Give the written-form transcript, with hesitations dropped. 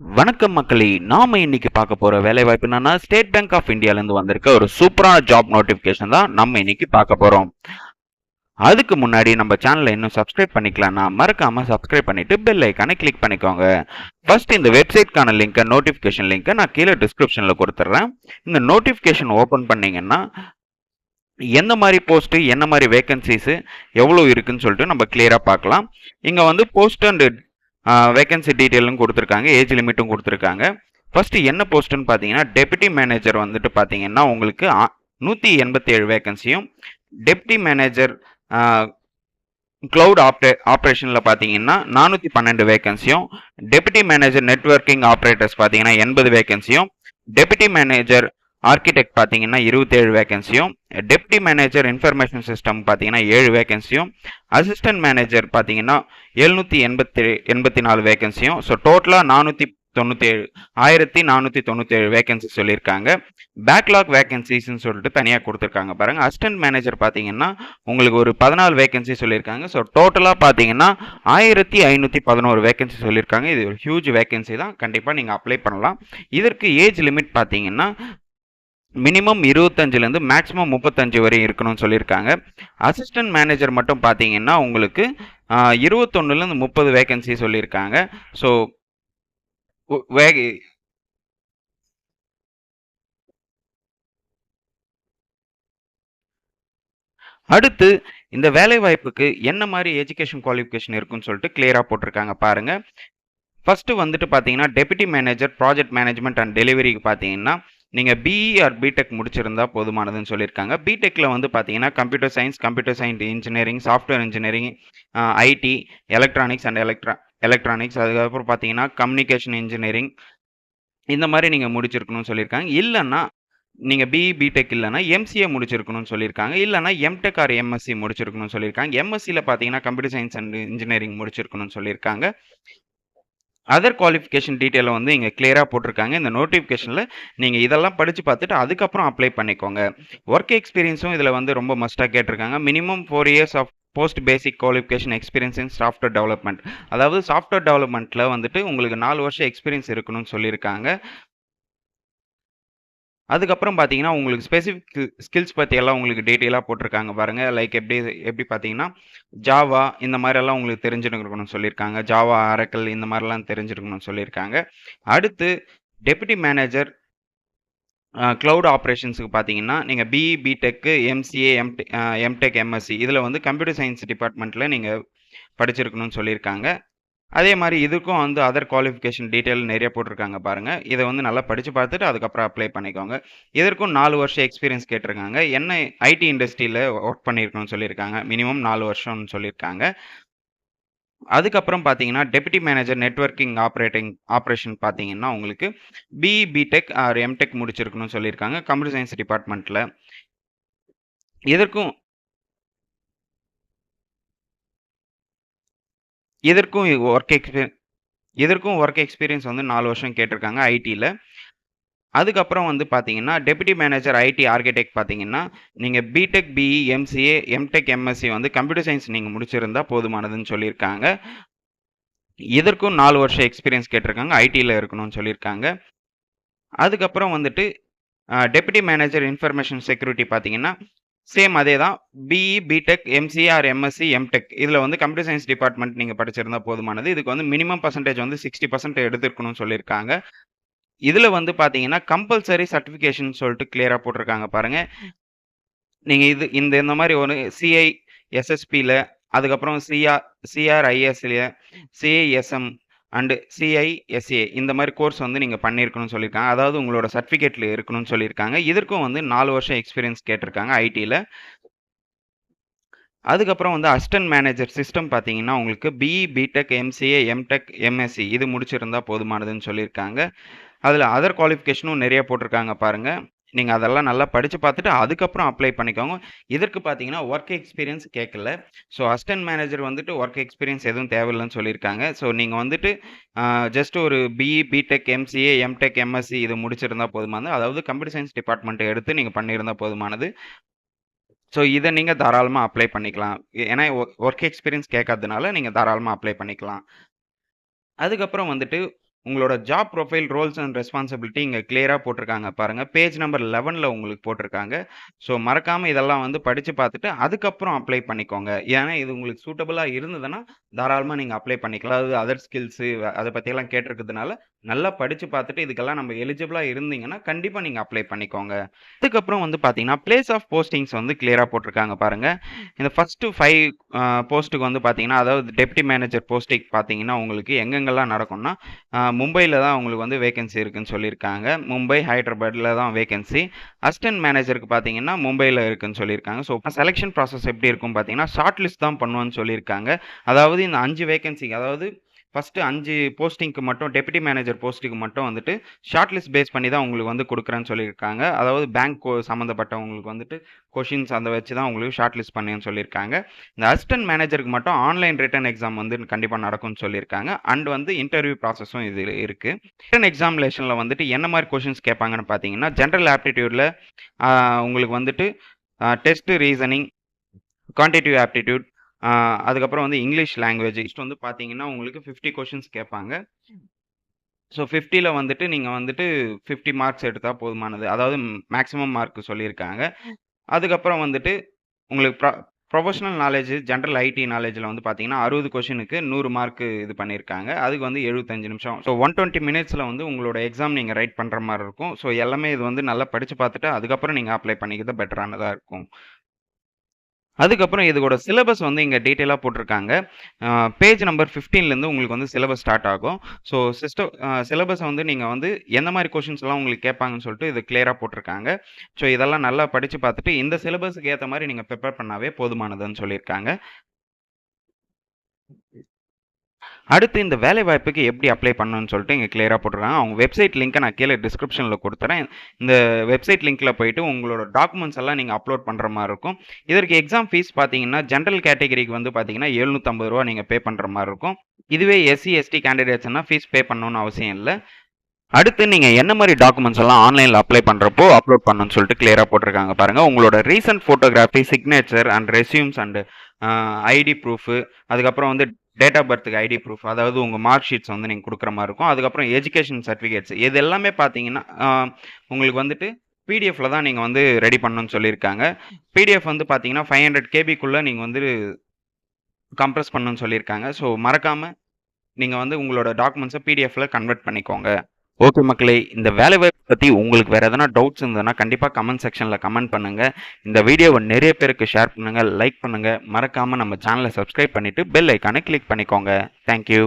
வணக்கம் மக்களே, நாம இன்னைக்கு பார்க்க போற வேலை வாய்ப்பு என்னன்னா ஸ்டேட் பேங்க் ஆஃப் இந்தியால இருந்து வந்திருக்க ஒரு சூப்பரான ஜாப் நோட்டிபிகேஷன் தான் நம்ம இன்னைக்கு பார்க்க போறோம். அதுக்கு முன்னாடி நம்ம சேனலை இன்னும் சப்ஸ்கிரைப் பண்ணிக்கலாம்னா மறக்காம சப்ஸ்கிரைப் பண்ணிட்டு பெல் ஐக்கானை கிளிக் பண்ணிக்கோங்க. ஃபர்ஸ்ட் இந்த வெப்சைட்கான லிங்கை, நோட்டிபிகேஷன் லிங்கை நான் கீழே டிஸ்கிரிப்ஷன்ல கொடுத்துட்றேன். இந்த நோட்டிபிகேஷன் ஓபன் பண்ணீங்கன்னா எந்த மாதிரி போஸ்ட், என்ன மாதிரி வேகன்சிஸ், எவ்வளவு இருக்குன்னு சொல்லிட்டு நம்ம கிளியரா பார்க்கலாம். இங்க வந்து போஸ்ட் அண்ட் வேகன்சி டீட்டெயிலும் கொடுத்துருக்காங்க, ஏஜ் லிமிட்டும் கொடுத்துருக்காங்க. ஃபர்ஸ்ட் என்ன போஸ்ட்னு பார்த்தீங்கன்னா டெப்யூட்டி மேனேஜர் வந்துட்டு பார்த்தீங்கன்னா உங்களுக்கு 187 வேகன்சியும், டெப்யூட்டி மேனேஜர் கிளவுட் ஆப்ரேஷனில் பார்த்தீங்கன்னா 412 வேகன்சியும், டெப்யூட்டி மேனேஜர் நெட்வொர்க்கிங் ஆப்ரேட்டர்ஸ் பார்த்தீங்கன்னா 80 வேகன்சியும், டெப்யூட்டி மேனேஜர் ஆர்கிடெக்ட் பார்த்தீங்கன்னா 27 வேகன்சியும், டெப்யூட்டி மேனேஜர் இன்ஃபர்மேஷன் சிஸ்டம் பார்த்தீங்கன்னா 7 வேகன்சியும், அசிஸ்டன்ட் மேனேஜர் பார்த்தீங்கன்னா 784 வேகன்சியும். ஸோ டோட்டலாக 1497 வேகன்சி சொல்லியிருக்காங்க. பேக்லாக் வேகன்சிஸ்ன்னு சொல்லிட்டு தனியாக கொடுத்துருக்காங்க பாருங்க. அசிஸ்டன்ட் மேனேஜர் பார்த்தீங்கன்னா உங்களுக்கு ஒரு 14 வேகன்சி சொல்லியிருக்காங்க. ஸோ டோட்டலாக பார்த்தீங்கன்னா 1511 வேகன்சி சொல்லியிருக்காங்க. இது ஒரு ஹியூஜ் வேகன்சி தான், கண்டிப்பாக நீங்கள் அப்ளை பண்ணலாம். இதற்கு ஏஜ் லிமிட் பார்த்தீங்கன்னா மினிமம் 25லேருந்து மேக்ஸிமம் 35 வரை இருக்கணும்னு சொல்லியிருக்காங்க. அசிஸ்டன்ட் மேனேஜர் மட்டும் பார்த்தீங்கன்னா உங்களுக்கு 21லேருந்து 30 வேகன்சி சொல்லியிருக்காங்க. ஸோ அடுத்து இந்த வேலை வாய்ப்புக்கு என்ன மாதிரி எஜுகேஷன் குவாலிஃபிகேஷன் இருக்குன்னு சொல்லிட்டு கிளியரா போட்டிருக்காங்க பாருங்க. ஃபர்ஸ்ட் வந்துட்டு பார்த்தீங்கன்னா deputy manager project management and டெலிவரிக்கு பார்த்தீங்கன்னா நீங்கள் பிஇ ஆர் பிடெக் முடிச்சிருந்தா போதுமானதுன்னு சொல்லியிருக்காங்க. பிடெக்கில் வந்து பார்த்தீங்கன்னா computer science engineering, software engineering, IT, electronics and electronics, அதுக்கப்புறம் பார்த்தீங்கன்னா கம்யூனிகேஷன் இன்ஜினியரிங், இந்த மாதிரி நீங்கள் முடிச்சிருக்கணும்னு சொல்லியிருக்காங்க. இல்லைன்னா நீங்கள் பிஇ பிடெக் இல்லைன்னா எம்சிஏ முடிச்சிருக்கணும்னு சொல்லியிருக்காங்க. இல்லைன்னா எம்டெக் ஆர் எம்எஸ்சி முடிச்சிருக்கணும்னு சொல்லியிருக்காங்க. எம்எஸ்சியில் பார்த்தீங்கன்னா கம்ப்யூட்டர் சயின்ஸ் அண்ட் இன்ஜினியரிங் முடிச்சிருக்கணும்னு சொல்லியிருக்காங்க. அதர் குவாலிஃபிகேஷன் டீட்டெயிலை வந்து இங்கே கிளியராக போட்டிருக்காங்க. இந்த நோட்டிஃபிகேஷனில் நீங்கள் இதெல்லாம் படித்து பார்த்துட்டு அதுக்கப்புறம் அப்ளை பண்ணிக்கோங்க. ஒர்க் எக்ஸ்பீரியன்ஸும் இதில் வந்து ரொம்ப மஸ்ட்டாக கேட்டிருக்காங்க. Minimum 4 years of post basic qualification experience in software development. அதாவது சாஃப்ட்வேர் டெவலப்மெண்ட்டில் வந்துட்டு உங்களுக்கு 4 வருஷம் எக்ஸ்பீரியன்ஸ் இருக்கணும்னு சொல்லியிருக்காங்க. அதுக்கப்புறம் பார்த்தீங்கன்னா உங்களுக்கு ஸ்பெசிஃபிக் ஸ்கில்ஸ் பற்றி எல்லாம் உங்களுக்கு டீட்டெயிலாக போட்டிருக்காங்க பாருங்கள். லைக் எப்படி பார்த்தீங்கன்னா ஜாவா இந்த மாதிரிலாம் உங்களுக்கு தெரிஞ்சிருக்கணும்னு சொல்லியிருக்காங்க. ஜாவா, ஆரக்கிள் இந்த மாதிரிலாம் தெரிஞ்சிருக்கணும்னு சொல்லியிருக்காங்க. அடுத்து டெப்யூட்டி மேனேஜர் கிளவுட் ஆப்ரேஷன்ஸுக்கு பார்த்தீங்கன்னா நீங்கள் பிஇ பிடெக்கு, எம்சிஏ, எம்டெக், எம்எஸ்சி இதில் வந்து கம்ப்யூட்டர் சயின்ஸ் டிபார்ட்மெண்ட்டில் நீங்கள் படிச்சிருக்கணும்னு சொல்லியிருக்காங்க. அதே மாதிரி இதுக்கும் வந்து அதர் குவாலிஃபிகேஷன் டீட்டெயில் நிறைய போட்டிருக்காங்க பாருங்கள். இதை வந்து நல்லா படித்து பார்த்துட்டு அதுக்கப்புறம் அப்ளை பண்ணிக்கோங்க. இதற்கும் 4 வருஷம் எக்ஸ்பீரியன்ஸ் கேட்டிருக்காங்க. என்ன ஐடி இண்டஸ்ட்ரியில் ஒர்க் பண்ணியிருக்கணும்னு சொல்லியிருக்காங்க. மினிமம் 4 வருஷம்னு சொல்லியிருக்காங்க. அதுக்கப்புறம் பார்த்தீங்கன்னா டெப்யூட்டி மேனேஜர் நெட்வொர்க்கிங் ஆப்ரேஷன் பார்த்தீங்கன்னா உங்களுக்கு பிஇ பிடெக் ஆர் எம்டெக் முடிச்சிருக்கணும்னு சொல்லியிருக்காங்க கம்ப்யூட்டர் சயின்ஸ் டிபார்ட்மெண்ட்டில். இதற்கும் ஒர்க் எக்ஸ்பீரியன்ஸ் வந்து 4 வருஷம் கேட்டிருக்காங்க ஐடியில். அதுக்கப்புறம் வந்து பார்த்தீங்கன்னா டெப்யூட்டி மேனேஜர் ஐடி ஆர்கிடெக்ட் பார்த்தீங்கன்னா நீங்கள் B Tech, BE, MCA, M Tech, MSc வந்து கம்ப்யூட்டர் சயின்ஸ் நீங்கள் முடிச்சிருந்தா போதுமானதுன்னு சொல்லியிருக்காங்க. இதற்கும் 4 வருஷம் எக்ஸ்பீரியன்ஸ் கேட்டிருக்காங்க, ஐடியில் இருக்கணும்னு சொல்லியிருக்காங்க. அதுக்கப்புறம் வந்துட்டு டெப்யூட்டி மேனேஜர் இன்ஃபர்மேஷன் செக்யூரிட்டி பார்த்தீங்கன்னா சேம் அதே தான். BE, B Tech, MCA or MSc, M Tech இதில் வந்து கம்ப்யூட்டர் சயின்ஸ் டிபார்ட்மெண்ட் நீங்கள் படிச்சிருந்தா போதுமானது. இதுக்கு வந்து மினிமம் பர்சன்டேஜ் வந்து 60% எடுத்துருக்கணும்னு சொல்லியிருக்காங்க. இதில் வந்து பார்த்தீங்கன்னா கம்பல்சரி சர்டிஃபிகேஷன் சொல்லிட்டு கிளியராக போட்டிருக்காங்க பாருங்கள். நீங்கள் இந்த மாதிரி ஒரு சிஐஎஸ்எஸ்பியில், அதுக்கப்புறம் சிஆர்ஐஎஸ்ல, சிஐஎஸ்எம் அண்டு சிஐஎஸ்ஏ இந்த மாதிரி கோர்ஸ் வந்து நீங்கள் பண்ணியிருக்கணும்னு சொல்லியிருக்காங்க. அதாவது உங்களோட சர்டிஃபிகேட்டில் இருக்கணும்னு சொல்லியிருக்காங்க. இதற்கும் வந்து 4 வருஷம் எக்ஸ்பீரியன்ஸ் கேட்டிருக்காங்க ஐடியில். அதுக்கப்புறம் வந்து அசிஸ்டன்ட் மேனேஜர் சிஸ்டம் பார்த்தீங்கன்னா உங்களுக்கு BE, B Tech, MCA, M Tech, MSc இது முடிச்சிருந்தா போதுமானதுன்னு சொல்லியிருக்காங்க. அதில் அதர் குவாலிஃபிகேஷனும் நிறைய போட்டிருக்காங்க பாருங்கள். நீங்கள் அதெல்லாம் நல்லா படித்து பார்த்துட்டு அதுக்கப்புறம் அப்ளை பண்ணிக்கோங்க. இதற்கு பார்த்தீங்கன்னா ஒர்க் எக்ஸ்பீரியன்ஸ் கேட்கல. ஸோ அசிஸ்டன்ட் மேனேஜர் வந்துட்டு ஒர்க் எக்ஸ்பீரியன்ஸ் எதுவும் தேவையில்லைன்னு சொல்லியிருக்காங்க. ஸோ நீங்கள் வந்துட்டு ஜஸ்ட் ஒரு BE, B Tech, MCA, M Tech, MSc இது முடிச்சிருந்தா போதுமானது. அதாவது கம்ப்யூட்டர் சயின்ஸ் டிபார்ட்மெண்ட்டை எடுத்து நீங்கள் பண்ணியிருந்தா போதுமானது. ஸோ இதை நீங்கள் தாராளமாக அப்ளை பண்ணிக்கலாம். ஏன்னா ஒர்க் எக்ஸ்பீரியன்ஸ் கேட்காததுனால நீங்கள் தாராளமாக அப்ளை பண்ணிக்கலாம். அதுக்கப்புறம் வந்துட்டு உங்களோட job profile, roles and responsibility இங்க கிளியரா போட்டிருக்காங்க பாருங்க. பேஜ் நம்பர் 11ல உங்களுக்கு போட்டிருக்காங்க. ஸோ மறக்காம இதெல்லாம் வந்து படிச்சு பார்த்துட்டு, அதுக்கப்புறம் அப்ளை பண்ணிக்கோங்க. ஏன்னா இது உங்களுக்கு சூட்டபிளா இருந்ததுன்னா, தாராளமா நீங்க அப்ளை பண்ணிக்கலாம். அதாவது அதர் ஸ்கில்ஸு அத பத்தியெல்லாம் கேட்டிருக்கிறதுனால, நல்லா படிச்சு பார்த்துட்டு இதுக்கெல்லாம் நம்ம எலிஜிபிளா இருந்தீங்கன்னா, கண்டிப்பா நீங்க அப்ளை பண்ணிக்கோங்க. அதுக்கப்புறம் வந்து பார்த்தீங்கன்னா, பிளேஸ் ஆஃப் போஸ்டிங்ஸ் வந்து கிளியரா போட்டிருக்காங்க பாருங்க. இந்த ஃபர்ஸ்ட்டு 5 போஸ்ட்டுக்கு வந்து பார்த்தீங்கன்னா, அதாவது டெப்யூட்டி மேனேஜர் போஸ்டிங் பார்த்தீங்கன்னா, உங்களுக்கு எங்கெங்கெல்லாம் நடக்கும்னா, மும்பைல தான் உங்களுக்கு வந்து வேகன்சி இருக்குன்னு சொல்லியிருக்காங்க. மும்பை, ஹைதராபாத்ல தான் வேகன்சி. அசிஸ்டன்ட் மேனேஜருக்கு பார்த்தீங்கன்னா, மும்பைல இருக்குன்னு சொல்லியிருக்காங்க. ஸோ செலக்ஷன் ப்ராசஸ் எப்படி இருக்கும் பார்த்தீங்கன்னா, ஷார்ட் லிஸ்ட் தான் பண்ணுவேன்னு சொல்லியிருக்காங்க. அதாவது இந்த 5 வேகன்சி அதாவது ஃபர்ஸ்ட்டு 5 போஸ்டிங்க்கு மட்டும் டெப்யூட்டி மேனேஜர் போஸ்ட்டுக்கு மட்டும் வந்துட்டு ஷார்ட் லிஸ்ட் பேஸ் பண்ணி தான் உங்களுக்கு வந்து குடுக்குறேன்னு சொல்லியிருக்காங்க. அதாவது பேங்க் சம்மந்தப்பட்டவங்களுக்கு வந்துட்டு கொஷின்ஸ் அத வச்சு தான் உங்களுக்கு ஷார்ட் லிஸ்ட் பண்ணேன்னு சொல்லியிருக்காங்க. இந்த அசிஸ்டன்ட் மேனேஜருக்கு மட்டும் ஆன்லைன் ரிட்டன் எக்ஸாம் வந்து கண்டிப்பா நடக்கும்னு சொல்லியிருக்காங்க. அண்ட் வந்து இன்டர்வியூ ப்ராசஸும் இது இருக்கு. ரிட்டன் எக்ஸாமினேஷன்ல வந்துட்டு என்ன மாரி கொஷின்ஸ் கேட்பாங்கன்னு பார்த்தீங்கன்னா, ஜெனரல் ஆப்டிட்யூட்ல உங்களுக்கு வந்துட்டு டெஸ்ட் ரீசனிங், குவான்டிட்டிவ் ஆப்டிட்யூட் அதுக்கப்புறம் வந்து இங்கிலீஷ் லாங்குவேஜ் நெக்ஸ்ட் வந்து பார்த்தீங்கன்னா, உங்களுக்கு 50 கொஷின்ஸ் கேட்பாங்க. ஸோ 50ல வந்துட்டு நீங்க வந்துட்டு 50 மார்க்ஸ் எடுத்தா போதுமானது. அதாவது மேக்ஸிமம் மார்க் சொல்லியிருக்காங்க. அதுக்கப்புறம் வந்துட்டு உங்களுக்கு ப்ரொஃபஷனல் நாலேட்ஜ், ஜெனரல் ஐடி நாலேட்ஜ்ல வந்து பார்த்தீங்கன்னா, 60 கொஸ்டினுக்கு 100 மார்க் இது பண்ணியிருக்காங்க. அதுக்கு வந்து 75 நிமிஷம். ஸோ 120 மினிட்ஸ்ல வந்து உங்களோட எக்ஸாம் நீங்க ரைட் பண்ற மாரி இருக்கும். ஸோ எல்லாமே இது வந்து நல்லா படிச்சு பார்த்துட்டு, அதுக்கப்புறம் நீங்க அப்ளை பண்ணிக்கிறது பெட்டரானதா இருக்கும். அதுக்கப்புறம் இதோட சிலபஸ் வந்து இங்க டீட்டெயிலா போட்டிருக்காங்க. பேஜ் நம்பர் 15லேருந்து உங்களுக்கு வந்து சிலபஸ் ஸ்டார்ட் ஆகும். ஸோ சிலபஸ வந்து நீங்க வந்து எந்த மாரி கொஷின்ஸ்லாம் உங்களுக்கு கேட்பாங்கன்னு சொல்லிட்டு இது கிளியரா போட்டிருக்காங்க. ஸோ இதெல்லாம் நல்லா படிச்சு பார்த்துட்டு, இந்த சிலபஸ்க்கு ஏத்த மாரி நீங்க ப்ரிப்பேர் பண்ணாவே போதுமானதுன்னு சொல்லியிருக்காங்க. அடுத்து இந்த வேலை வாய்ப்புக்கு எப்படி அப்ளை பண்ணணும்னு சொல்லிட்டு இங்க கிளியரா போட்டிருக்காங்க. அவங்க வெப்சைட் லிங்க்க நான் கீழ டிஸ்கிரிப்ஷன்ல குடுத்துறேன். இந்த வெப்சைட் லிங்க்ல போயிட்டு உங்களோட டாக்குமெண்ட்ஸ் எல்லாம் நீங்க அப்லோட் பண்ற மாரி இருக்கும். இதற்கு எக்ஸாம் ஃபீஸ் பார்த்தீங்கன்னா, ஜெனரல் கேட்டகரிக்கு வந்து பார்த்தீங்கன்னா, ரூ. 750 நீங்க பே பண்ற மாரி இருக்கும். இதுவே எஸ்சி, எஸ்டி கேண்டிடேட்ஸ்னா ஃபீஸ் பே பண்ணணும்னு அவசியம் இல்ல. அடுத்து நீங்க என்ன மாரி டாக்குமெண்ட்ஸ் எல்லாம் ஆன்லைன்ல அப்ளை பண்றப்போ அப்லோட் பண்ணணும்னு சொல்லிட்டு கிளியரா போட்டிருக்காங்க பாருங்க. உங்களோட recent photography, signature and resumes and ID proof அதுக்கப்புறம் வந்து டேட் ஆஃப் பர்த்க்கு ஐடி ப்ரூஃப் அதாவது உங்க மார்க் ஷீட்ஸ் வந்து நீங்க குடுக்குற மாரி இருக்கும். அதுக்கப்புறம் எஜுகேஷன் சர்டிஃபிகேட்ஸ் இது எல்லாமே பார்த்தீங்கன்னா, உங்களுக்கு வந்துட்டு பிடிஎஃப்ல தான் நீங்க வந்து ரெடி பண்ணணும்னு சொல்லியிருக்காங்க. பிடிஎஃப் வந்து பார்த்தீங்கன்னா 500 கேபிக்குள்ள நீங்க வந்து கம்ப்ரஸ் பண்ணணும்னு சொல்லியிருக்காங்க. ஸோ மறக்காம நீங்க வந்து உங்களோட டாக்குமெண்ட்ஸ பிடிஎஃப்ல கன்வெர்ட் பண்ணிக்கோங்க. ஓகே மக்களே, இந்த வேலைவாய்ப்பு பத்தி உங்களுக்கு வேற எதனா டவுட்ஸ் இருந்ததுன்னா கண்டிப்பா கமெண்ட் செக்ஷன்ல கமெண்ட் பண்ணுங்க. இந்த வீடியோவை நிறைய பேருக்கு ஷேர் பண்ணுங்க, லைக் பண்ணுங்க. மறக்காம நம்ம சேனலை சப்ஸ்கிரைப் பண்ணிட்டு பெல் ஐகானை கிளிக் பண்ணிக்கோங்க. Thank you.